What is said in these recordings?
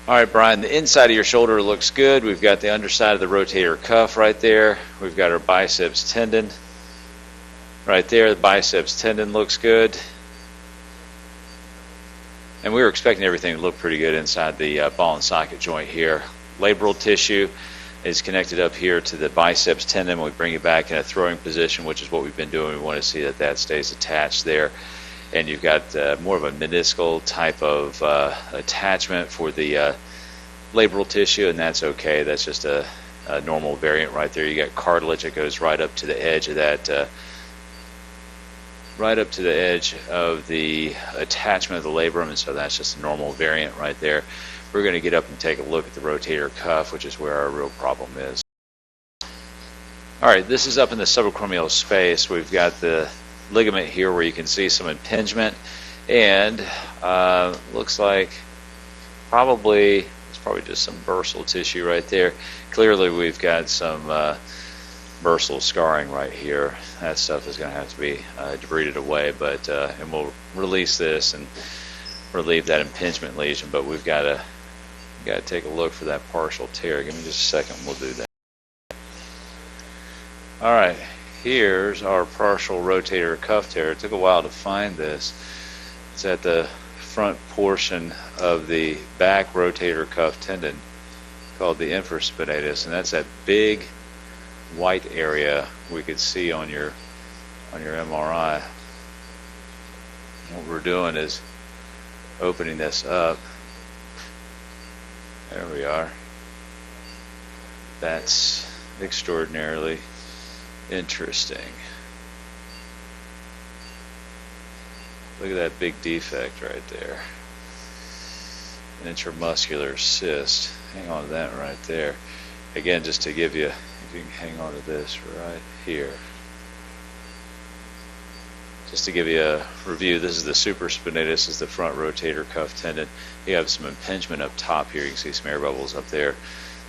All right, Brian, the inside of your shoulder looks good. We've got the underside of the rotator cuff right there. We've got our biceps tendon right there. The biceps tendon looks good. And we were expecting everything to look pretty good inside the ball and socket joint here. Labral tissue is connected up here to the biceps tendon. We bring it back in a throwing position, which is what we've been doing. We want to see that that stays attached there. And you've got more of a meniscal type of attachment for the labral tissue, and that's okay. That's just a normal variant right there. You got cartilage that goes right up to the edge of that, right up to the edge of the attachment of the labrum, and so that's just a normal variant right there. We're going to get up and take a look at the rotator cuff, which is where our real problem is. All right, this is up in the subacromial space. We've got the ligament here where you can see some impingement, and looks like it's probably just some bursal tissue right there. Clearly we've got some bursal scarring right here. That stuff is going to have to be debrided away, but and we'll release this and relieve that impingement lesion, but we've got to take a look for that partial tear. Give me just a second, we'll do that. All right, here's our partial rotator cuff tear. It took a while to find this. It's at the front portion of the back rotator cuff tendon called the infraspinatus, and that's that big white area we could see on your MRI. What we're doing is opening this up. There we are. That's extraordinarily interesting. Look at that big defect right there. An intramuscular cyst. Hang on to that right there. Again, just to give you, if you can hang on to this right here. Just to give you a review, this is the supraspinatus, this is the front rotator cuff tendon. You have some impingement up top here. You can see some air bubbles up there.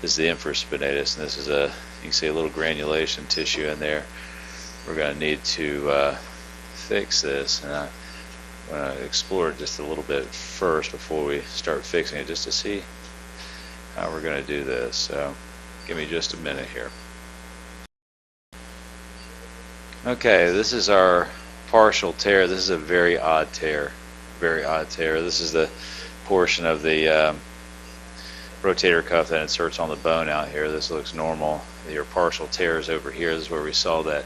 This is the infraspinatus, and this is you can see a little granulation tissue in there. We're going to need to fix this, and I'm going to explore it just a little bit first before we start fixing it, just to see how we're going to do this. So give me just a minute here. Okay, this is our partial tear. This is a very odd tear. Very odd tear. This is the portion of the rotator cuff that inserts on the bone out here. This looks normal. Your partial tear is over here. This is where we saw that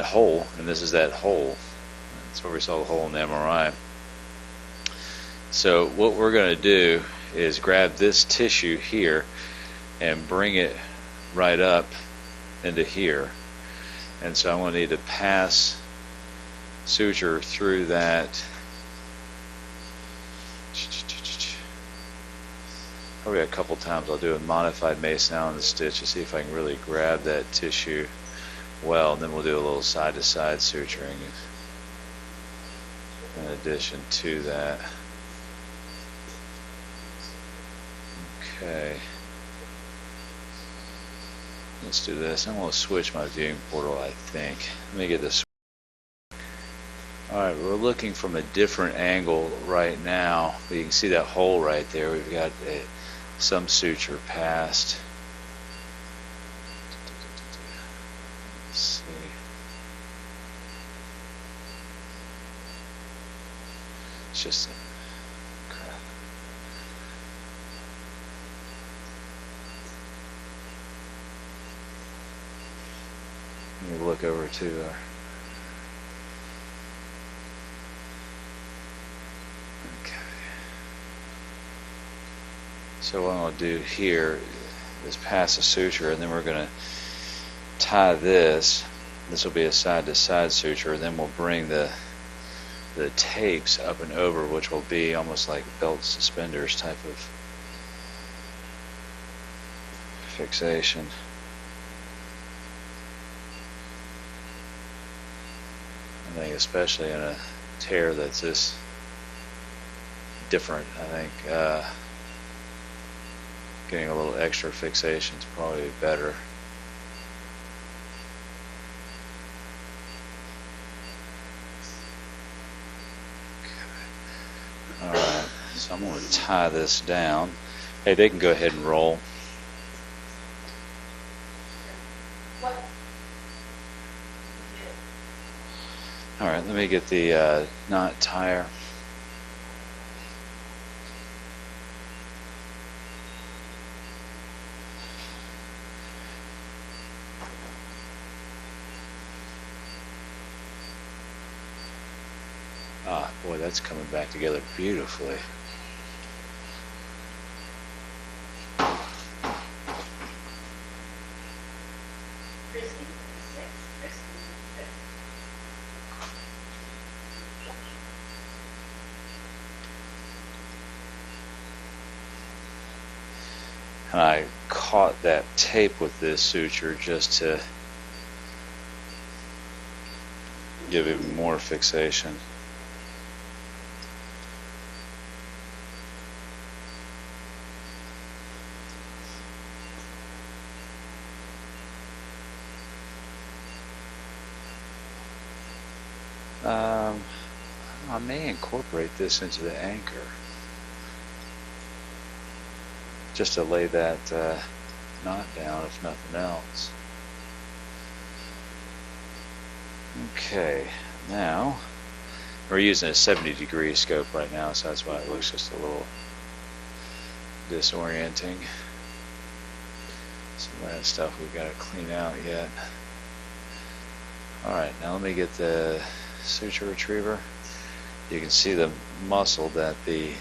hole, and this is that hole. That's where we saw the hole in the MRI. So what we're going to do is grab this tissue here and bring it right up into here. And so I'm going to need to pass suture through that. Probably a couple times I'll do a modified Mason Allen stitch to see if I can really grab that tissue well, and then we'll do a little side-to-side suturing in addition to that. Okay, let's do this. I'm going to switch my viewing portal, I think. Let me get this. Alright, we're looking from a different angle right now. You can see that hole right there. We've got some suture passed. Let's see. It's just crap. Let me look over to our So what I'm going to do here is pass a suture, and then we're going to tie this. This will be a side-to-side suture, and then we'll bring the tapes up and over, which will be almost like belt suspenders type of fixation. I think especially in a tear that's this different, I think getting a little extra fixation is probably better. Okay. Alright, so I'm going to tie this down. Hey, they can go ahead and roll. All right, let me get the knot tire. Ah, boy, that's coming back together beautifully. And I caught that tape with this suture just to give it more fixation. I may incorporate this into the anchor just to lay that knot down, if nothing else. Okay, now we're using a 70-degree scope right now, so that's why it looks just a little disorienting. Some of that stuff we've got to clean out yet. Alright, now let me get the suture retriever. You can see the muscle that the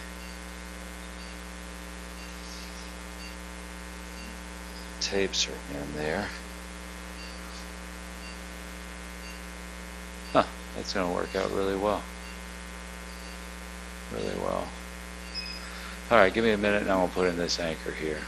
tapes are in there. Huh, that's going to work out really well. Really well. Alright, give me a minute and I'm going to put in this anchor here.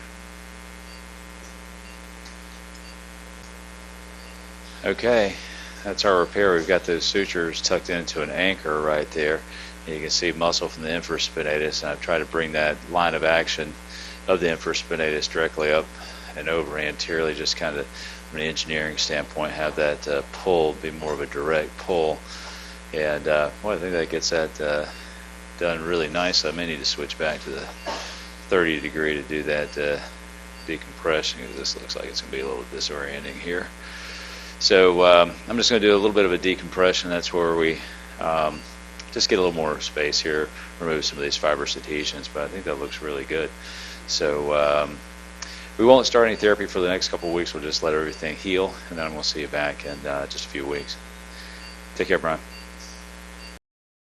Okay, that's our repair. We've got those sutures tucked into an anchor right there. And you can see muscle from the infraspinatus, and I've tried to bring that line of action of the infraspinatus directly up and over anteriorly, just kind of from an engineering standpoint, have that pull be more of a direct pull. And well, I think that gets that done really nice. I may need to switch back to the 30-degree to do that decompression, because this looks like it's going to be a little disorienting here. So I'm just going to do a little bit of a decompression. That's where we just get a little more space here, remove some of these fibrous adhesions, but I think that looks really good. So we won't start any therapy for the next couple of weeks. We'll just let everything heal, and then we'll see you back in just a few weeks. Take care, Brian.